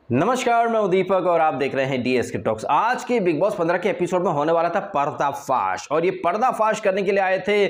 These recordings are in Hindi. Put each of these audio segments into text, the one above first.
नमस्कार, मैं दीपक और आप देख रहे हैं डीएसके टॉक्स। आज के बिग बॉस 15 के एपिसोड में होने वाला था पर्दाफाश, और ये पर्दाफाश करने के लिए आए थे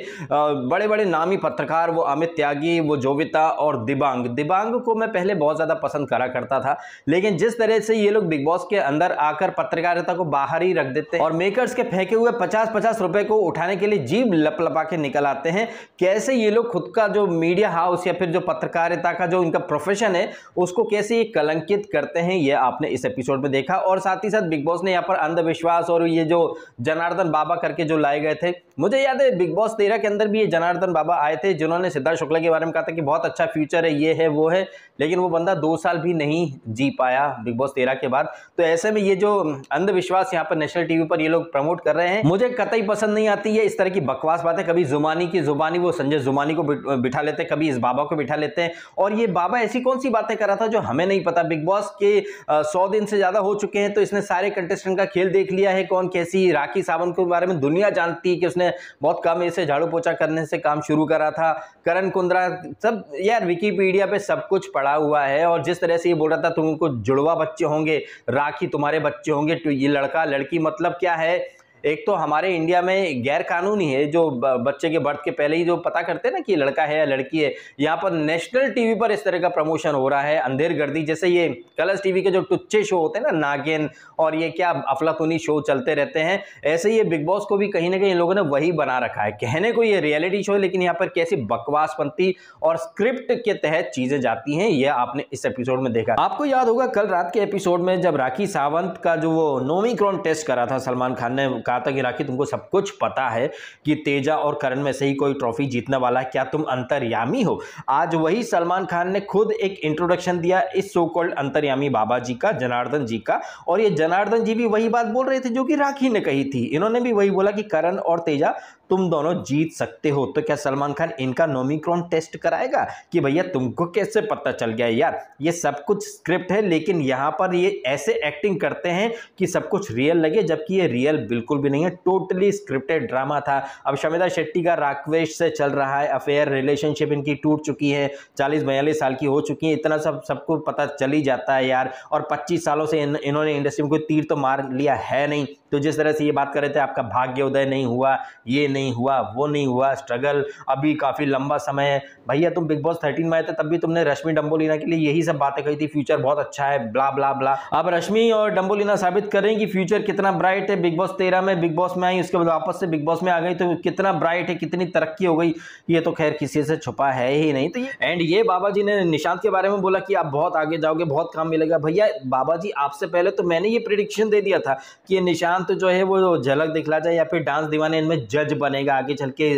बड़े बड़े नामी पत्रकार, वो अमित त्यागी, वो जोविता और दिबांग को मैं पहले बहुत ज्यादा पसंद करा करता था, लेकिन जिस तरह से ये लोग बिग बॉस के अंदर आकर पत्रकारिता को बाहर ही रख देते हैं और मेकर्स के फेंके हुए 50-50 रुपए को उठाने के लिए जीभ लपलपा के निकल आते हैं, कैसे ये लोग खुद का जो मीडिया हाउस या फिर जो पत्रकारिता का जो इनका प्रोफेशन है उसको कैसे ये कलंकित करते हैं, ये आपने इस एपिसोड में देखा। और साथ ही साथ बिग बॉस ने यहाँ पर अंधविश्वास और ये जो जनार्दन बाबा करके जो लाए गए थे, मुझे याद है बिग बॉस 13 के अंदर भी ये जनार्दन बाबा आए थे जिन्होंने सिद्धार्थ शुक्ला के बारे में कहा था कि बहुत अच्छा फ्यूचर है, ये है वो है, लेकिन वो बंदा 2 साल भी नहीं जी पाया बिग बॉस 13 के बाद। तो ऐसे में ये जो अंधविश्वास यहाँ पर नेशनल टीवी पर ये लोग प्रमोट कर रहे हैं, मुझे कतई पसंद नहीं आती है इस तरह की बकवास बातें। कभी जुमानी की जुबानी वो संजय जुमानी को बिठा लेते हैं, कभी इस बाबा को बिठा लेते हैं, और ये बाबा ऐसी कौन सी बातें कर रहा था जो हमें नहीं पता। बिग बॉस के 100 दिन से ज्यादा हो चुके हैं, तो इसने सारे कंटेस्टेंट का खेल देख लिया है, कौन कैसी। राखी सावंत के बारे में दुनिया जानती है कि उसने बहुत कम ऐसे झाड़ू पोछा करने से काम शुरू करा था। करण कुंद्रा, सब यार विकिपीडिया पे सब कुछ पड़ा हुआ है। और जिस तरह से ये बोल रहा था तुमको जुड़वा बच्चे होंगे, राखी तुम्हारे बच्चे होंगे, तो ये लड़का लड़की मतलब क्या है। एक तो हमारे इंडिया में गैर कानूनी है जो बच्चे के बर्थ के पहले ही जो पता करते हैं ना कि ये लड़का है या लड़की है। यहाँ पर नेशनल टीवी पर इस तरह का प्रमोशन हो रहा है अंधेरगर्दी, जैसे ये कलर्स टीवी के जो टुच्चे शो होते हैं ना, नागिन और ये क्या अफलातूनी शो चलते रहते हैं, ऐसे ही ये बिग बॉस को भी कहीं ना कहीं इन लोगों ने वही बना रखा है। कहने को ये रियलिटी शो है, लेकिन यहाँ पर कैसी बकवासपंती और स्क्रिप्ट के तहत चीजें जाती हैं, ये आपने इस एपिसोड में देखा। आपको याद होगा कल रात के एपिसोड में जब राखी सावंत का जो वो नोमिक्रॉन टेस्ट करा था, सलमान खान ने कहा था कि राखी तुमको सब कुछ पता है कि तेजा और करण में से ही कोई ट्रॉफी जीतने वाला है, क्या तुम अंतर्यामी हो। आज वही सलमान खान ने खुद एक इंट्रोडक्शन दिया इस सो कॉल्ड अंतर्यामी बाबा जी का, जनार्दन जी का, और ये जनार्दन जी भी वही बात बोल रहे थे जो कि राखी ने कही थी। इन्होंने भी वही बोला कि करण और तेजा तुम दोनों जीत सकते हो। तो क्या सलमान खान इनका नोमिक्रॉन टेस्ट कराएगा कि भैया तुमको कैसे पता चल गया। यार ये सब कुछ स्क्रिप्ट है, लेकिन यहां पर ये ऐसे एक्टिंग करते हैं कि सब कुछ रियल लगे, जबकि ये रियल बिल्कुल भी नहीं है, टोटली स्क्रिप्टेड ड्रामा था। अब शमिता शेट्टी का राकेश से चल रहा है अफेयर, रिलेशनशिप इनकी टूट चुकी है, 40-42 साल की हो चुकी है, इतना सबको पता चल ही जाता है यार। और 25 सालों से इन्होंने इंडस्ट्री में कोई तीर तो मार लिया है नहीं। तो जिस तरह से ये बात कर रहे थे आपका भाग्योदय नहीं हुआ, ये नहीं हुआ, वो नहीं हुआ, स्ट्रगल अभी काफी लंबा समय है। भैया तुम बिग बॉस 13 में आए थे तब भी तुमने रश्मि डंबोलिना के लिए यही सब बातें कही थी, फ्यूचर बहुत अच्छा है, ब्ला ब्ला ब्ला। अब रश्मि और डंबोलिना साबित करें कि फ्यूचर कितना ब्राइट है। बिग बॉस 13 में बिग बॉस में आई, उसके बाद वापस से बिग बॉस में आ गई, तो कितना ब्राइट है, कितनी तरक्की हो गई, ये तो खैर किसी से छुपा है ही नहीं। तो एंड ये बाबा जी ने निशांत के बारे में बोला कि आप बहुत आगे जाओगे, बहुत काम मिलेगा। भैया बाबा जी आपसे पहले तो मैंने ये प्रेडिक्शन दे दिया था कि निशांत जो है वो झलक दिखला जाए या फिर डांस दीवाने इनमें जज बनेगा आगे चल के,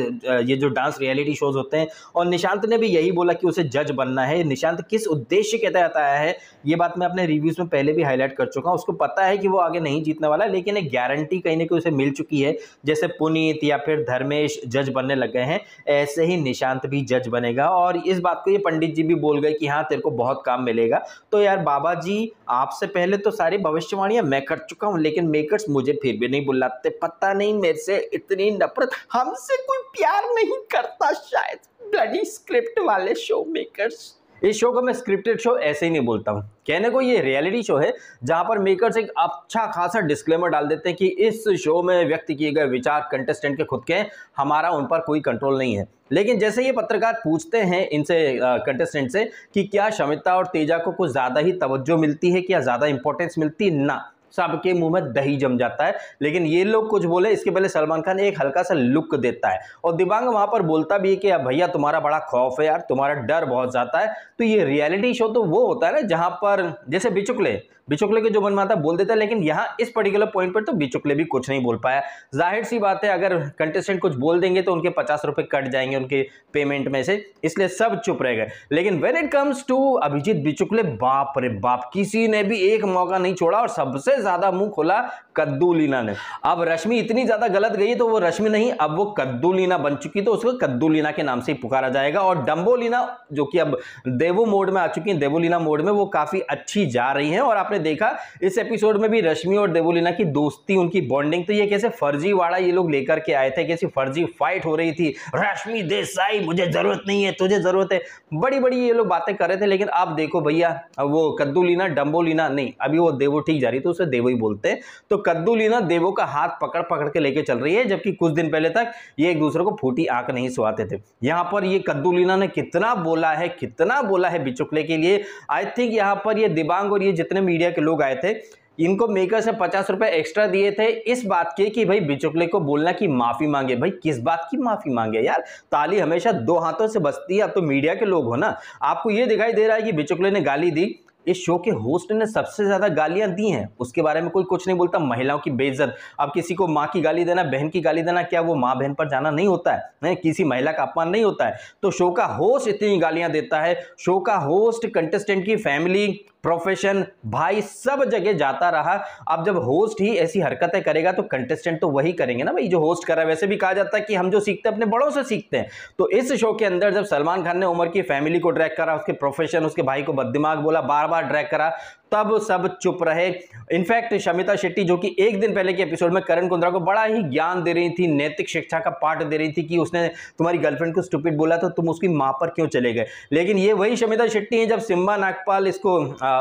ये जो डांस रियलिटी शोज होते हैं। और निशांत ने भी यही बोला कि उसे जज बनना है। निशांत किस उद्देश्य के तहत आया है ये बात मैं अपने रिव्यूज में पहले भी हाईलाइट कर चुका हूं। उसको पता है कि वो आगे नहीं जीतने वाला, लेकिन एक गारंटी कहीं ना कहीं उसे मिल चुकी है। जैसे पुनीत या फिर धर्मेश जज बनने लग गए हैं, ऐसे ही निशांत भी जज बनेगा। और इस बात को ये पंडित जी भी बोल गए कि हाँ तेरे को बहुत काम मिलेगा। तो यार बाबा जी आपसे पहले तो सारी भविष्यवाणियां मैं कर चुका हूं, लेकिन मेकर्स मुझे फिर भी नहीं बुलाते। पता नहीं मेरे से इतनी नफरत, हमसे कोई प्यार नहीं करता शायद, ब्लडी स्क्रिप्ट वाले शो मेकर्स। इस शो को मैं स्क्रिप्टेड शो ऐसे ही नहीं बोलता हूं, कहने को ये रियलिटी शो है जहां पर मेकर्स एक अच्छा खासा डिस्क्लेमर डाल देते हैं कि इस शो में व्यक्त किए गए विचार कंटेस्टेंट के खुद के हैं, हमारा उन पर कोई कंट्रोल नहीं है। लेकिन जैसे ये पत्रकार पूछते हैं इनसे, कंटेस्टेंट से, कि क्या शमिता और तेजा को कुछ ज्यादा ही तवज्जो मिलती है, क्या ज्यादा इंपॉर्टेंस मिलती, ना, सबके मुंह में दही जम जाता है। लेकिन ये लोग कुछ बोले इसके पहले सलमान खान एक हल्का सा लुक देता है, और दिबांग वहां पर बोलता भी है कि भैया तुम्हारा बड़ा खौफ है यार, तुम्हारा डर बहुत ज्यादा है। तो ये रियलिटी शो तो वो होता है ना जहां पर जैसे बिचुकले के जो मन में आता बोल देता है, लेकिन यहाँ इस पर्टिकुलर पॉइंट पर तो बिचुकले भी कुछ नहीं बोल पाया। जाहिर सी बात है अगर कंटेस्टेंट कुछ बोल देंगे तो उनके 50 रुपए कट जाएंगे उनके पेमेंट में से, इसलिए सब चुप रह गए। लेकिन when it comes to Abhijeet Bichukale, बाप रे बाप, किसी ने भी एक मौका नहीं छोड़ा, और सबसे ज्यादा मुंह खोला कद्दू लीना ने। अब रश्मि इतनी ज्यादा गलत गई तो वो रश्मि नहीं, अब वो कद्दू लीना बन चुकी, तो उसको कद्दू लीना के नाम से ही पुकारा जाएगा। और डम्बो लीना जो कि अब देवो मोड में आ चुकी है, देवोलीना मोड में, वो काफी अच्छी जा रही है। और आपने देखा इस एपिसोड में भी रश्मि और देवोलीना की दोस्ती, उनकी बॉन्डिंग, तो ये कैसे फर्जीवाड़ा ये लोग लेकर के आए थे, कैसी फर्जी फाइट हो रही थी, रश्मि देसाई मुझे जरूरत नहीं है तुझे जरूरत है, बड़ी बड़ी ये लोग बातें कर रहे थे। लेकिन आप देखो भैया, वो कद्दू लीना डम्बो लीना नहीं, अभी वो देवो ठीक जा रही तो उसे देवो ही बोलते हैं। तो कद्दू लीना देवो का हाथ पकड़ पकड़ के लेके चल रही है, जबकि कुछ दिन पहले तक ये एक दूसरे को फूटी आंख नहीं सुहाते थे। यहां पर ये कद्दू लीना ने कितना बोला है बिचुकले के लिए। आई थिंक यहां पर ये दिबांग और ये जितने मीडिया के लोग आए थे, इनको मेकर से 50 रुपए एक्स्ट्रा दिए थे इस बात के कि भाई बिचुकले को बोलना कि माफी मांगे। भाई किस बात की माफी मांगे यार, ताली हमेशा दो हाथों से बजती है। अब तो मीडिया के लोग हो ना, आपको ये दिखाई दे रहा है कि बिचुकले ने गाली दी, इस शो के होस्ट ने सबसे ज्यादा गालियां दी हैं, उसके बारे में कोई कुछ नहीं बोलता। महिलाओं की बेइज्जत, अब किसी को मां की गाली देना, बहन की गाली देना, क्या वो मां बहन पर जाना नहीं होता है? नहीं, किसी महिला का अपमान नहीं होता है। तो शो का होस्ट इतनी गालियां देता है, शो का होस्ट कंटेस्टेंट की फैमिली, प्रोफेशन, भाई सब जगह जाता रहा। अब जब होस्ट ही ऐसी हरकतें करेगा तो कंटेस्टेंट तो वही करेंगे ना भाई, जो होस्ट कर रहा है। वैसे भी कहा जाता है कि हम जो सीखते हैं अपने बड़ों से सीखते हैं। तो इस शो के अंदर जब सलमान खान ने उमर की फैमिली को ड्रैग करा, उसके प्रोफेशन, उसके भाई को बददिमाग बोला, बार बार ड्रैग करा, तब सब चुप रहे। इनफैक्ट शमिता शेट्टी जो कि एक दिन पहले के एपिसोड में करण कुंद्रा को बड़ा ही ज्ञान दे रही थी, नैतिक शिक्षा का पाठ दे रही थी कि उसने तुम्हारी गर्लफ्रेंड को स्टूपिड बोला तो तुम उसकी मां पर क्यों चले गए। लेकिन ये वही शमिता शेट्टी है जब सिम्बा नागपाल इसको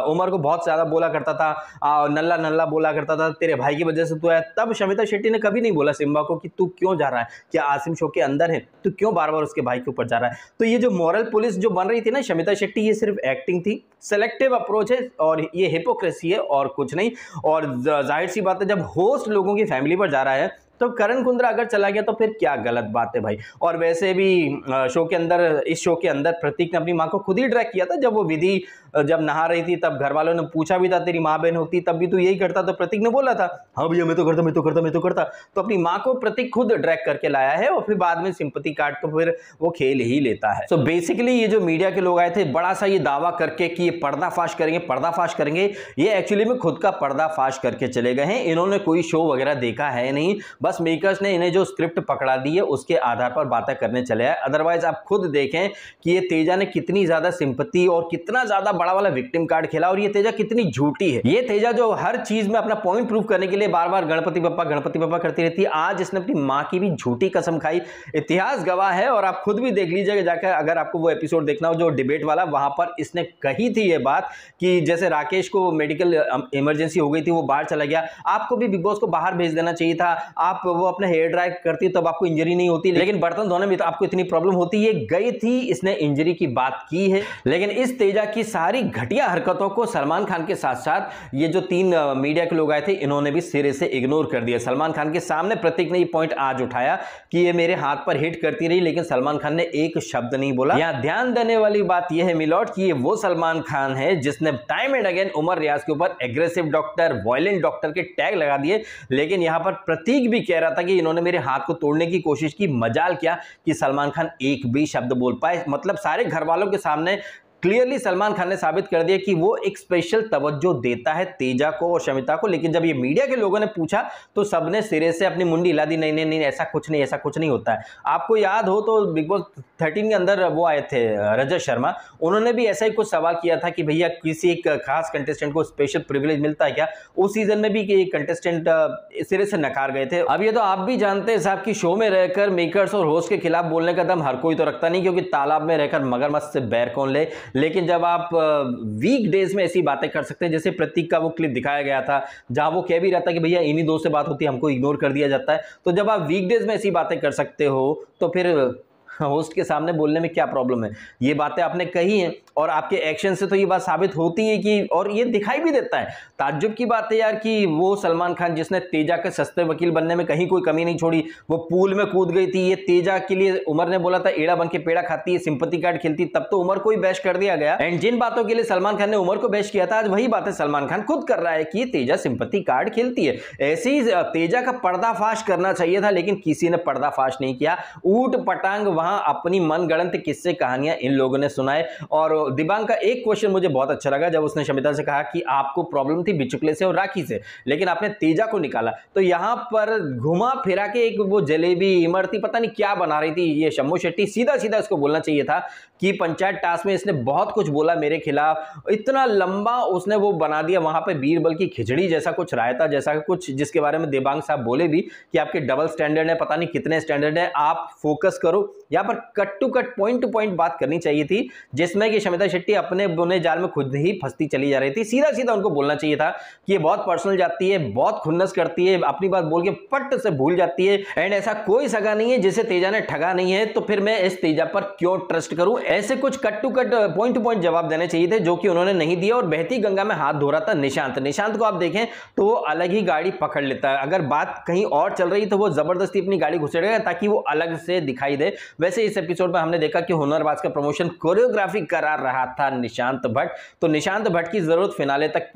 उमर को बहुत ज्यादा बोला करता था, नल्ला नल्ला बोला करता था, तेरे भाई की वजह से तू है, तब शमिता शेट्टी ने कभी नहीं बोला सिम्बा को कि तू क्यों जा रहा है, क्या आसिम शो के अंदर है, तू क्यों बार बार उसके भाई के ऊपर जा रहा है। तो ये जो मॉरल पुलिस जो बन रही थी ना शमिता शेट्टी, ये सिर्फ एक्टिंग थी, सेलेक्टिव अप्रोच है और ये हिपोक्रेसी है और कुछ नहीं। और जाहिर सी बात है जब होस्ट लोगों की फैमिली पर जा रहा है तो करण कुंद्रा अगर चला गया तो फिर क्या गलत बात है भाई। और वैसे भी शो के अंदर, इस शो के अंदर प्रतीक ने अपनी मां को खुद ही ड्रैग किया था। जब वो विधि जब नहा रही थी तब घर वालों ने पूछा भी था तेरी माँ बहन होती तब भी तू यही करता, तो प्रतीक ने बोला था हाँ भैया मैं तो करता। तो अपनी माँ को प्रतीक खुद ड्रैग करके लाया है और फिर बाद में सिंपैथी कार्ड तो फिर वो खेल ही लेता है। सो बेसिकली ये जो मीडिया के लोग आए थे बड़ा सा ये दावा करके कि ये पर्दाफाश करेंगे, ये एक्चुअली में खुद का पर्दाफाश करके चले गए हैं। इन्होंने कोई शो वगैरह देखा है नहीं, बस मेकर्स ने इन्हें जो स्क्रिप्ट पकड़ा दी है उसके आधार पर बातें करने चले आए। अदरवाइज आप खुद देखें कि ये तेजा ने कितनी ज्यादा सिंपैथी और कितना ज्यादा बड़ा वाला विक्टिम कार्ड खेला, और ये तेजा कितनी झूठी है। ये तेजा जो हर चीज में अपना पॉइंट प्रूव करने के लिए बार बार गणपति बप्पा करती रहती है, आज इसने अपनी मां की भी झूठी कसम खाई। इतिहास गवाह है और आप खुद भी देख लीजिएगा जाकर, अगर आपको वो एपिसोड देखना हो जो डिबेट वाला, वहां पर इसने कही थी ये बात कि जैसे राकेश को मेडिकल इमरजेंसी हो गई थी, वो बाहर चला गया, आपको भी बिग बॉस को बाहर भेज देना चाहिए था, आप वो अपने हेयर ड्राई करती तब आपको इंजरी नहीं होती, लेकिन बर्तन धोने में तो आपको इतनी प्रॉब्लम होती है। गई थी, इसने इंजरी की बात की है। लेकिन इस तेजा की सारी घटिया हरकतों को सलमान खान के साथ साथ ये जो 3 मीडिया के लोग आए थे इन्होंने भी सिरे से इग्नोर कर दिया। सलमान खान के सामने प्रतीक ने ये पॉइंट आज उठाया कि ये मेरे हाथ पर हिट करती रही, लेकिन सलमान खान ने एक शब्द नहीं बोला। यहां ध्यान देने वाली बात यह है मिलॉट कि ये वो सलमान खान है जिसने टाइम एंड अगेन उमर रियाज के ऊपर एग्रेसिव डॉक्टर, वायलेंट डॉक्टर के टैग लगा दिए। लेकिन यहां पर प्रतीक भी कह रहा था कि इन्होंने मेरे हाथ को तोड़ने की कोशिश की, मजाल क्या कि सलमान खान एक भी शब्द बोल पाए। मतलब सारे घर वालों के सामने क्लियरली सलमान खान ने साबित कर दिया कि वो एक स्पेशल तवज्जो देता है तेजा को और शमिता को। लेकिन जब ये मीडिया के लोगों ने पूछा तो सबने सिरे से अपनी मुंडी हिला दी, नहीं ऐसा कुछ नहीं होता है। आपको याद हो तो बिग बॉस 13 के अंदर वो आए थे रजत शर्मा, उन्होंने भी ऐसा ही कुछ सवाल किया था कि भैया किसी एक खास कंटेस्टेंट को स्पेशल प्रिविलेज मिलता है क्या। उस सीजन में भी कि कंटेस्टेंट सिरे से नकार गए थे। अब ये तो आप भी जानते हैं साहब कि शो में रहकर मेकर्स और होस्ट के खिलाफ बोलने का दम हर कोई तो रखता नहीं, क्योंकि तालाब में रहकर मगरमच्छ से बैर कौन ले। लेकिन जब आप वीक डेज में ऐसी बातें कर सकते हैं, जैसे प्रतीक का वो क्लिप दिखाया गया था जहां वो कह भी रहा था कि भैया इन्हीं दो से बात होती है, हमको इग्नोर कर दिया जाता है, तो जब आप वीक डेज में ऐसी बातें कर सकते हो तो फिर होस्ट के सामने बोलने में क्या प्रॉब्लम है। ये बातें आपने कही हैं और आपके एक्शन से तो ये बात साबित होती है कि, और ये दिखाई भी देता है। ताज्जुब की बात है यार कि वो सलमान खान जिसने तेजा के सस्ते वकील बनने में कहीं कोई कमी नहीं छोड़ी, वो पूल में कूद गई थी। ये तेजा के लिए उमर ने बोला था एड़ा बन के पेड़ा खाती है, सिंपैथी कार्ड खेलती, तब तो उमर को ही बैश कर दिया गया। एंड जिन बातों के लिए सलमान खान ने उमर को बैश किया था, आज वही बातें सलमान खान खुद कर रहा है कि तेजा सिंपैथी कार्ड खेलती है। ऐसे ही तेजा का पर्दाफाश करना चाहिए था, लेकिन किसी ने पर्दाफाश नहीं किया। ऊट पटांग वहां अपनी मनगढ़ंत किस्से कहानियां इन लोगों ने सुनाए। और दिबांग का एक क्वेश्चन मुझे बहुत अच्छा लगा जब उसने शमिता से कहा कि आपको प्रॉब्लम थी बिचुकले से और राखी से, लेकिन आपने तेजा को निकाला। तो यहां पर घुमा फिरा के एक वो जलेबी इमरती पता नहीं क्या बना रही थी ये शम्मू शेट्टी। सीधा सीधा इसको बोलना चाहिए था कि पंचायत टास्क में इसने बहुत कुछ बोला मेरे खिलाफ, इतना लंबा उसने वो बना दिया वहां पे बीरबल की खिचड़ी जैसा कुछ, रायता जैसा कुछ, जिसके बारे में दिबांग साहब बोले भी कि आपके डबल स्टैंडर्ड है, पता नहीं कितने स्टैंडर्ड है, आप फोकस करो। यहां पर cut to cut point to point बात करनी चाहिए थी, जिसमें कि शमिता शेट्टी अपने बुने जाल में खुद ही फंसती चली जा रही थी। सीधा सीधा उनको बोलना चाहिए था कि ये बहुत पर्सनल जाती है, बहुत खुन्नस करती है, अपनी बात बोल के फट से भूल जाती है, एंड ऐसा कोई सगा नहीं है जिसे तेजा ने ठगा नहीं है, तो फिर मैं इस तेजा पर क्यों ट्रस्ट करूं। ऐसे कुछ cut to cut point to point जवाब देने चाहिए थे, जो कि उन्होंने नहीं दिया। और बहती गंगा में हाथ धो रहा था निशांत को आप देखें तो वो अलग ही गाड़ी पकड़ लेता है, अगर बात कहीं और चल रही तो वो जबरदस्ती अपनी गाड़ी घुसेड़ेगा ताकि वो अलग से दिखाई दे। वैसे इस एपिसोड में हमने देखा कि हुनरबाज का प्रमोशन कोरियोग्राफी करा रहा था निशांत भट्ट, तो निशांत भट्ट की जरूरत फिनाले तक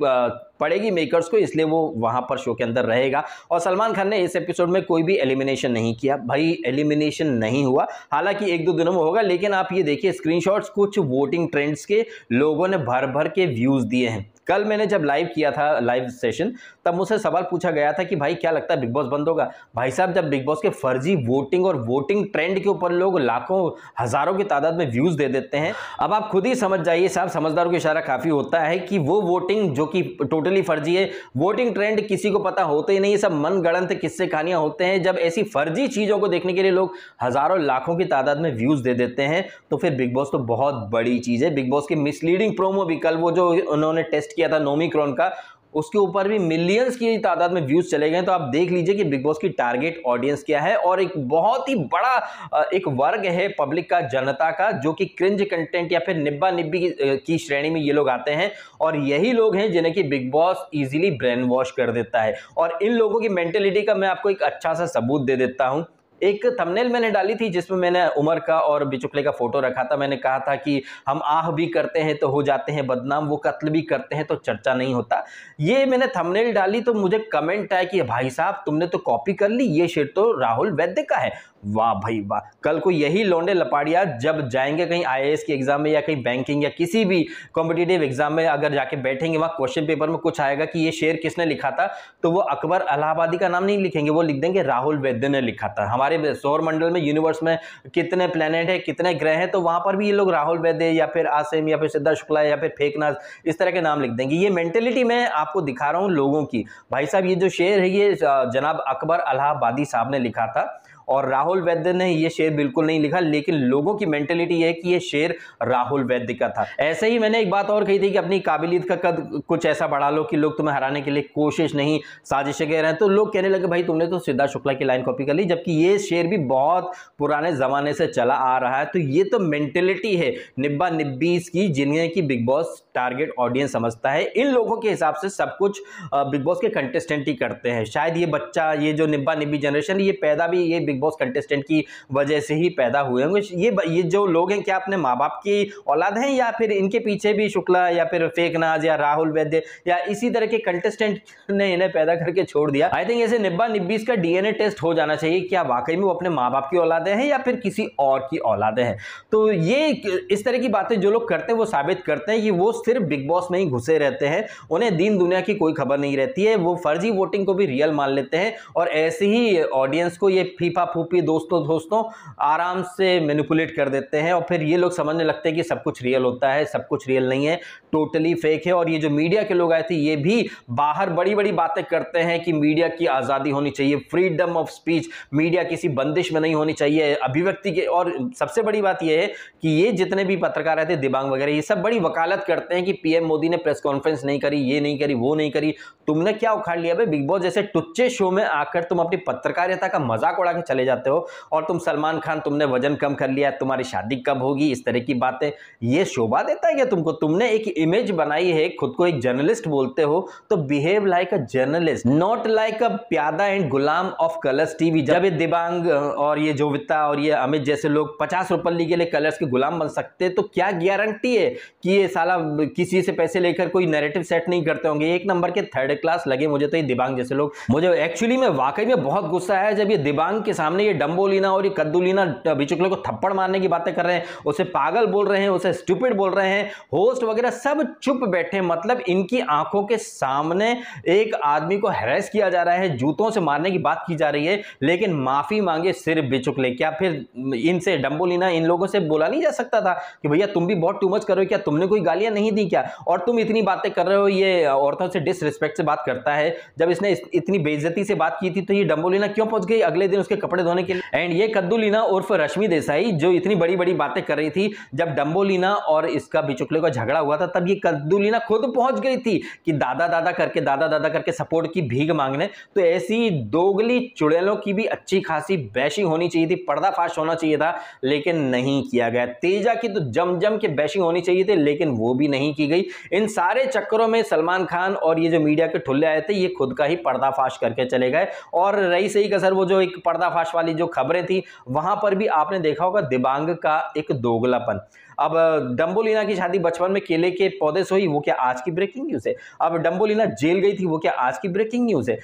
पड़ेगी मेकर्स को, इसलिए वो वहां पर शो के अंदर रहेगा। और सलमान खान ने इस एपिसोड में कोई भी एलिमिनेशन नहीं किया, भाई एलिमिनेशन नहीं हुआ, हालांकि एक दो दिनों में होगा, लेकिन आप ये देखिए स्क्रीनशॉट्स कुछ वोटिंग ट्रेंड्स के लोगों ने भर भर के व्यूज दिए हैं। कल मैंने जब लाइव किया था लाइव सेशन, तब मुझसे सवाल पूछा गया था कि भाई क्या लगता है बिग बॉस बंद होगा। भाई साहब जब बिग बॉस के फर्जी वोटिंग और वोटिंग ट्रेंड के ऊपर लोग लाखों हजारों की तादाद में व्यूज दे देते हैं, अब आप खुद ही समझ जाइए साहब, समझदारों को इशारा काफी होता है कि वो वोटिंग जो कि टोटली फर्जी है, वोटिंग ट्रेंड किसी को पता होते ही नहीं, सब मनगढ़ंत किस्से कहानियां होते हैं। जब ऐसी फर्जी चीजों को देखने के लिए लोग हजारों लाखों की तादाद में व्यूज दे देते हैं, तो फिर बिग बॉस तो बहुत बड़ी चीज है। बिग बॉस की मिसलीडिंग प्रोमो भी कल वो जो उन्होंने टेस्ट किया था नोमिक्रॉन का, उसके ऊपर भी मिलियंस की तादाद में व्यूज चले गए। तो आप देख लीजिए कि बिग बॉस की टारगेट ऑडियंस क्या है, और एक बहुत ही बड़ा एक वर्ग है पब्लिक का, जनता का, जो कि क्रिंज कंटेंट या फिर निब्बा निब्बी की श्रेणी में ये लोग आते हैं, और यही लोग हैं जिन्हें कि big boss easily brain wash कर देता है। और इन लोगों की मेंटेलिटी का मैं आपको एक अच्छा सा सबूत दे देता हूं। एक थंबनेल मैंने डाली थी जिसमें मैंने उमर का और बिचुकले का फोटो रखा था। मैंने कहा था कि हम आह भी करते हैं तो हो जाते हैं बदनाम, वो कत्ल भी करते हैं तो चर्चा नहीं होता। ये मैंने थंबनेल डाली तो मुझे कमेंट आया कि भाई साहब तुमने तो कॉपी कर ली, ये शेर तो राहुल वैद्य का है। वाह भाई वाह, कल को यही लौंडे लपाड़िया जब जाएंगे कहीं आईएएस के एग्जाम में या कहीं बैंकिंग या किसी भी कॉम्पिटिटिव एग्जाम में, अगर जाके बैठेंगे वहां क्वेश्चन पेपर में कुछ आएगा कि ये शेर किसने लिखा था, तो वो अकबर इलाहाबादी का नाम नहीं लिखेंगे, वो लिख देंगे राहुल वैद्य ने लिखा था। हमारे सौर मंडल में यूनिवर्स में कितने प्लेनेट है, कितने ग्रह हैं, तो वहां पर भी ये लोग राहुल वैद्य या फिर आसिम या फिर सिद्धार्थ शुक्ला या फिर फेकनाज इस तरह के नाम लिख देंगे। ये मेंटेलिटी मैं आपको दिखा रहा हूं लोगों की। भाई साहब ये जो शेर है ये जनाब अकबर इलाहाबादी साहब ने लिखा था, और राहुल वैद्य ने ये शेर बिल्कुल नहीं लिखा, लेकिन लोगों की मेंटेलिटी है कि ये शेर राहुल वैद्य का था। ऐसे ही मैंने एक बात और कही थी कि अपनी काबिलियत का कद कुछ ऐसा बढ़ा लो कि लोग तुम्हें हराने के लिए कोशिश नहीं साजिशें कह रहे हैं, तो लोग कहने लगे भाई तुमने तो सिद्धार्थ शुक्ला की लाइन कॉपी कर ली, जबकि ये शेर भी बहुत पुराने जमाने से चला आ रहा है। तो ये तो मेंटेलिटी है निब्बा निब्बीस की, जिन्हें की बिग बॉस टारगेट ऑडियंस समझता है। इन लोगों के हिसाब से सब कुछ बिग बॉस के कंटेस्टेंट ही करते हैं। शायद ये बच्चा, ये जो निब्बा निब्बी जनरेशन, ये पैदा भी ये बिग बॉस कंटेस्टेंट की वजह से ही पैदा हुए होंगे। ये जो लोग हैं क्या अपने माँ बाप की औलाद हैं, या फिर इनके पीछे भी शुक्ला या फिर फेकनाज या राहुल वैद्य या इसी तरह के कंटेस्टेंट ने इन्हें पैदा करके छोड़ दिया। आई थिंक ऐसे निब्बा निब्बीस का डीएनए टेस्ट हो जाना चाहिए, क्या वाकई में वो अपने माँ बाप की औलादे हैं या फिर किसी और की औलादे हैं। तो ये इस तरह की बातें जो लोग करते हैं वो साबित करते हैं कि वो सिर्फ बिग बॉस में ही घुसे रहते हैं, उन्हें दीन दुनिया की कोई खबर नहीं रहती है। वो फर्जी वोटिंग को भी रियल मान लेते हैं, और ऐसे ही ऑडियंस को ये फीफा फूफी दोस्तों आराम से मैनिपुलेट कर देते हैं, और फिर ये लोग समझने लगते हैं कि सब कुछ रियल होता है। सब कुछ रियल नहीं है, टोटली फेक है। और ये जो मीडिया के लोग आए थे ये भी बाहर बड़ी बड़ी बातें करते हैं कि मीडिया की आजादी होनी चाहिए, फ्रीडम ऑफ स्पीच, मीडिया किसी बंदिश में नहीं होनी चाहिए, अभिव्यक्ति के। और सबसे बड़ी बात यह है कि ये जितने भी पत्रकार थे दिबांग वगैरह, ये सब बड़ी वकालत करते हैं कि पीएम मोदी ने प्रेस कॉन्फ्रेंस नहीं करी, ये नहीं करी, वो नहीं करी। तुमने क्या उखाड़ लिया भाई? बिग बॉस जैसे टुच्चे शो में आकर तुम अपनी पत्रकारिता का मजाक उड़ा के चले जाते हो, और तुम सलमान खान, तुमने वजन कम कर लिया, तुम्हारी शादी कब होगी, इस तरह की बातें, ये शोभा देता है क्या तुमको? तुमने एक इमेज बनाई है, खुद को एक जर्नलिस्ट बोलते हो, तो behave like a journalist, not like a प्यादा एंड गुलाम ऑफ कलर्स टीवी। जब ये दिबांग और ये जोविता और ये अमित जैसे लोग 50 रुपये के लिए कलर्स के गुलाम बन सकते, तो क्या गारंटी है कि ये साला किसी से पैसे लेकर कोई नैरेटिव सेट नहीं करते होंगे? एक नंबर के थर्ड क्लास लगे मुझे तो ये दिबांग जैसे लोग। मुझे एक्चुअली में वाकई में बहुत गुस्सा आया जब ये दिबांग के सामने ये डम्बोलीना और ये कद्दूलीना बिचुकले को थप्पड़ मारने की बातें कर रहे हैं, उसे पागल बोल रहे हैं, उसे स्टूपिड बोल रहे हैं, होस्ट वगैरह सब चुप बैठे। मतलब इनकी आंखों के सामने एक आदमी को हैरेस किया जा रहा है, जूतों से मारने की बात की जा रही है, लेकिन माफी मांगे सिर्फ बिचुकले। क्या फिर इनसे डम्बोलीना इन लोगों से बोला नहीं जा सकता था कि भैया तुम भी बहुत टू मच कर रहे हो, क्या तुमने कोई गालियां नहीं दी क्या, और तुम इतनी बातें कर रहे हो। ये औरतों से डिसरिस्पेक्ट से बात करता है, जब इसने इतनी बेइज्जती से बात की थी तो ये डम्बोलीना क्यों पहुंच गई अगले दिन उसके कपड़े धोने के लिए। एंड ये कद्दूलीना उर्फ रश्मि देसाई जो इतनी बड़ी बड़ी बातें कर रही थी, जब डम्बोलीना और इसका बिचुकले का झगड़ा हुआ था तब ये कद्दूलीना खुद पहुंच गई थी कि दादा दादा करके सपोर्ट की भीख मांगने। तो ऐसी दोगली चुड़ैलों की भी अच्छी खासी बैशिंग होनी चाहिए थी, पर्दाफाश होना चाहिए था, लेकिन नहीं किया गया। तेजा की तो जम के बैशिंग होनी चाहिए थी, लेकिन वो भी नहीं की गई। इन सारे चक्करों में सलमान खान और ये जो मीडिया के ठुल्ले आए थे, ये खुद का ही पर्दाफाश करके चले गए। और रही सही कसर वो जो एक पर्दाफाश वाली जो खबरें थी, वहां पर भी आपने देखा होगा दिबांग का एक दोगलापन। अब डम्बोलीना की शादी बचपन में केले के पौधे से हुई, वो क्या आज की ब्रेकिंग न्यूज है। अब डम्बोलीना जेल गई थी, वो क्या आज की ब्रेकिंग न्यूज है।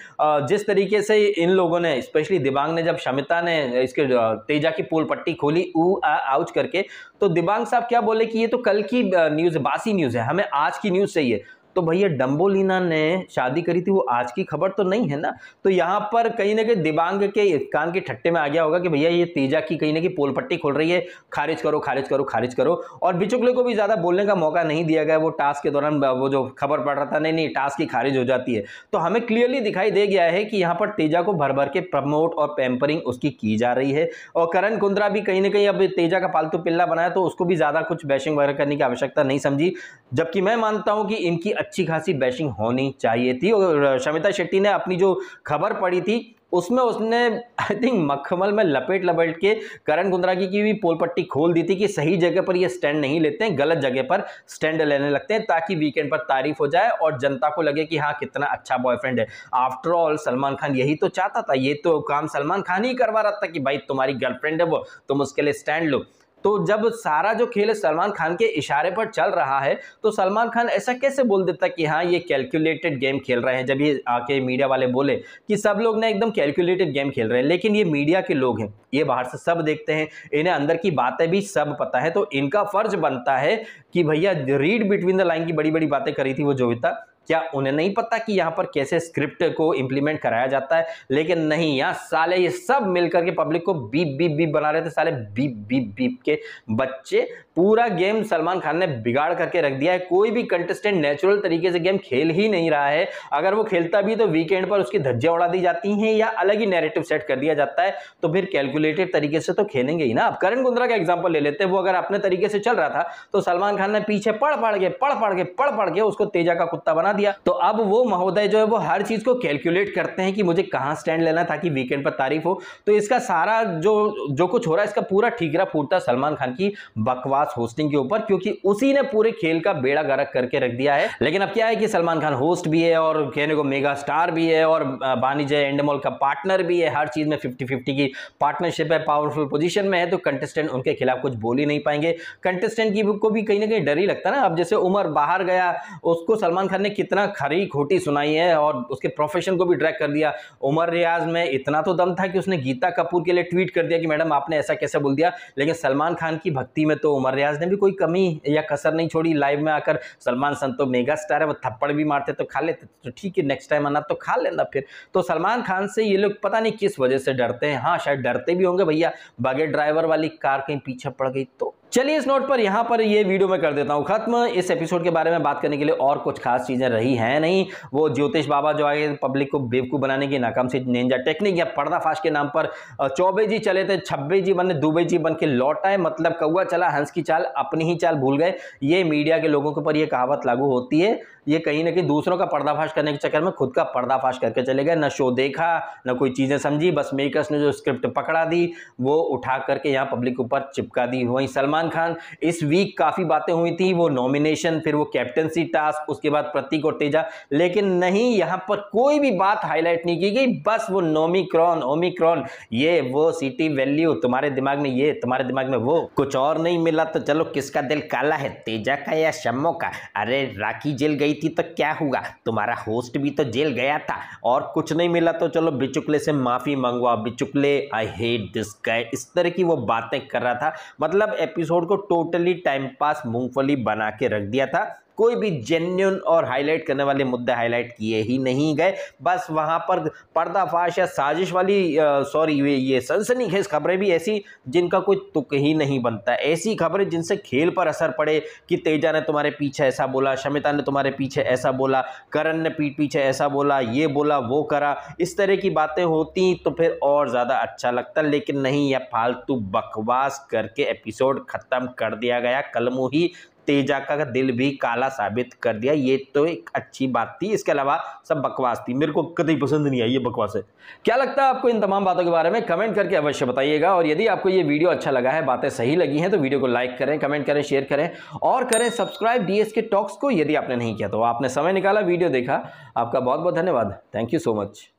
जिस तरीके से इन लोगों ने, स्पेशली दिबांग ने, जब शमिता ने इसके तेजा की पोल पट्टी खोली आउच करके, तो दिबांग साहब क्या बोले कि ये तो कल की न्यूज है, बासी न्यूज है, हमें आज की न्यूज चाहिए। तो भैया डम्बोलीना ने शादी करी थी, वो आज की खबर तो नहीं है ना। तो यहां पर कहीं ना कहीं दिबांग के कान के ठट्टे में आ गया होगा कि भैया ये तेजा की कहीं ना कहीं पोल पट्टी खोल रही है, खारिज करो खारिज करो खारिज करो। और बिचुकले को भी ज्यादा बोलने का मौका नहीं दिया गया। वो टास्क के दौरान वो जो खबर पड़ रहा था, नहीं टास्क की खारिज हो जाती है। तो हमें क्लियरली दिखाई दे गया है कि यहाँ पर तेजा को भर भर के प्रमोट और पैम्परिंग उसकी की जा रही है। और करण कुंद्रा भी कहीं ना कहीं अब तेजा का पालतू पिल्ला बनाया, तो उसको भी ज्यादा कुछ बैशिंग वगैरह करने की आवश्यकता नहीं समझी, जबकि मैं मानता हूं कि इनकी अच्छी खासी बैशिंग होनी चाहिए थी। और शमिता शेट्टी ने अपनी जो खबर पड़ी थी उसमें उसने आई थिंक मखमल में लपेट के करण कुंद्रा की भी पोल पट्टी खोल दी थी कि सही जगह पर ये स्टैंड नहीं लेते हैं, गलत जगह पर स्टैंड लेने लगते हैं, ताकि वीकेंड पर तारीफ हो जाए और जनता को लगे कि हाँ कितना अच्छा बॉयफ्रेंड है। आफ्टर ऑल सलमान खान यही तो चाहता था, ये तो काम सलमान खान ही करवा रहा था कि भाई तुम्हारी गर्लफ्रेंड है वो, तुम उसके लिए स्टैंड लो। तो जब सारा जो खेल सलमान खान के इशारे पर चल रहा है, तो सलमान खान ऐसा कैसे बोल देता कि हाँ ये कैलकुलेटेड गेम खेल रहे हैं। जब ये आके मीडिया वाले बोले कि सब लोग ने एकदम कैलकुलेटेड गेम खेल रहे हैं, लेकिन ये मीडिया के लोग हैं, ये बाहर से सब देखते हैं, इन्हें अंदर की बातें भी सब पता है। तो इनका फर्ज बनता है कि भैया रीड बिटवीन द लाइन की बड़ी बड़ी बातें करी थी वो जोविता, क्या उन्हें नहीं पता कि यहाँ पर कैसे स्क्रिप्ट को इंप्लीमेंट कराया जाता है। लेकिन नहीं, यहाँ साले ये सब मिलकर के पब्लिक को बीप बीप बीप बना रहे थे, साले बीप बीप बीप के बच्चे। पूरा गेम सलमान खान ने बिगाड़ करके रख दिया है। कोई भी कंटेस्टेंट नेचुरल तरीके से गेम खेल ही नहीं रहा है। अगर वो खेलता भी तो वीकेंड पर उसकी धज्जियां उड़ा दी जाती हैं या अलग ही नैरेटिव सेट कर दिया जाता है। तो फिर कैलकुलेटेड तरीके से तो खेलेंगे ही ना। अब करण कुंद्रा का एग्जांपल ले लेते हैं, वो अगर अपने तरीके से चल रहा था तो सलमान खान ने पीछे पढ़ के उसको तेजा का कुत्ता बना दिया। तो अब वो महोदय जो है वो हर चीज को कैलकुलेट करते हैं कि मुझे कहां स्टैंड लेना ताकि वीकेंड पर तारीफ हो। तो इसका सारा जो कुछ हो रहा है, इसका पूरा ठीकरा फूटता सलमान खान की बकवास होस्टिंग के ऊपर, क्योंकि उसी ने पूरे खेल का बेड़ा गर्क करके रख दिया है। लेकिन अब क्या है कि सलमान खान होस्ट भी है और कहने को मेगा स्टार भी है और बानी जय एंडमॉल का पार्टनर भी है। हर चीज में 50-50 की पार्टनरशिप है, पावरफुल पोजीशन में है। तो कंटेस्टेंट उनके खिलाफ कुछ बोल ही नहीं पाएंगे। कंटेस्टेंट की को भी कहीं ना कहीं डर ही लगता है ना। अब जैसे उमर बाहर गया, उसको सलमान खान ने कितना खरी खोटी सुनाई है और उसके प्रोफेशन को भी ड्रैग कर दिया। उमर रियाज में इतना तो दम था कि उसने गीता कपूर के लिए ट्वीट कर दिया कि मैडम आपने ऐसा कैसे बोल दिया। लेकिन सलमान खान की भक्ति में तो उमर रियाज ने भी कोई कमी या कसर नहीं छोड़ी। लाइव में आकर सलमान सन तो मेगा स्टार है, वो थप्पड़ भी मारते तो खा लेते, तो ठीक है नेक्स्ट टाइम आना तो खा लेना फिर। तो सलमान खान से ये लोग पता नहीं किस वजह से डरते हैं। हाँ शायद डरते भी होंगे, भैया बगैर ड्राइवर वाली कार कहीं पीछे पड़ गई तो। चलिए इस नोट पर यहां पर ये वीडियो मैं कर देता हूं खत्म। इस एपिसोड के बारे में बात करने के लिए और कुछ खास चीजें रही हैं नहीं। वो ज्योतिष बाबा जो आगे पब्लिक को बेवकूफ बनाने की नाकाम सी निंजा टेक्निक या पर्दाफाश के नाम पर चौबे जी चले थे, 26 जी बने, दुबे जी बन के लौट आए। मतलब कौआ चला हंस की चाल, अपनी ही चाल भूल गए। ये मीडिया के लोगों के ऊपर ये कहावत लागू होती है। ये कहीं ना कहीं दूसरों का पर्दाफाश करने के चक्कर में खुद का पर्दाफाश करके चले गए। न शो देखा न कोई चीजें समझी, बस मेकर्स ने जो स्क्रिप्ट पकड़ा दी वो उठा करके यहाँ पब्लिक के ऊपर चिपका दी। वहीं सलमान खान, इस वीक काफी बातें हुई थी, वो नॉमिनेशन, फिर वो कैप्टनसी टास्क, उसके बाद प्रतीक और तेजा, लेकिन नहीं यहाँ पर कोई भी बात हाईलाइट नहीं की गई। बस वो ओमिक्रॉन ओमिक्रॉन, ये वो सिटी वैल्यू, तुम्हारे दिमाग में ये, तुम्हारे दिमाग में वो, कुछ और नहीं मिला तो चलो किसका दिल काला है, तेजा का या शम्मो का। अरे राखी जल गई थी तो क्या हुआ, तुम्हारा होस्ट भी तो जेल गया था और कुछ नहीं मिला तो चलो बिचुकले से माफी मंगवा, Bichukale I hate this guy, इस तरह की वो बातें कर रहा था। मतलब एपिसोड को टोटली टाइम पास मूंगफली बना के रख दिया था। कोई भी जेन्युइन और हाईलाइट करने वाले मुद्दे हाईलाइट किए ही नहीं गए। बस वहां पर पर्दाफाश या साजिश वाली सॉरी ये सनसनीखेज खबरें भी ऐसी जिनका कोई तुक ही नहीं बनता, ऐसी खबरें जिनसे खेल पर असर पड़े कि तेजा ने तुम्हारे पीछे ऐसा बोला, शमिता ने तुम्हारे पीछे ऐसा बोला, करण ने पीठ पीछे ऐसा बोला, ये बोला वो करा, इस तरह की बातें होती तो फिर और ज़्यादा अच्छा लगता। लेकिन नहीं, यह फालतू बकवास करके एपिसोड खत्म कर दिया गया। कलमू ही तेजा का दिल भी काला साबित कर दिया। ये तो एक अच्छी बात थी, इसके अलावा सब बकवास थी। मेरे को कभी पसंद नहीं आई ये बकवास है। क्या लगता है आपको इन तमाम बातों के बारे में? कमेंट करके अवश्य बताइएगा। और यदि आपको ये वीडियो अच्छा लगा है, बातें सही लगी हैं, तो वीडियो को लाइक करें, कमेंट करें, शेयर करें और करें सब्सक्राइब डीएसके टॉक्स को। यदि आपने नहीं किया तो आपने समय निकाला, वीडियो देखा, आपका बहुत बहुत धन्यवाद। Thank you so much.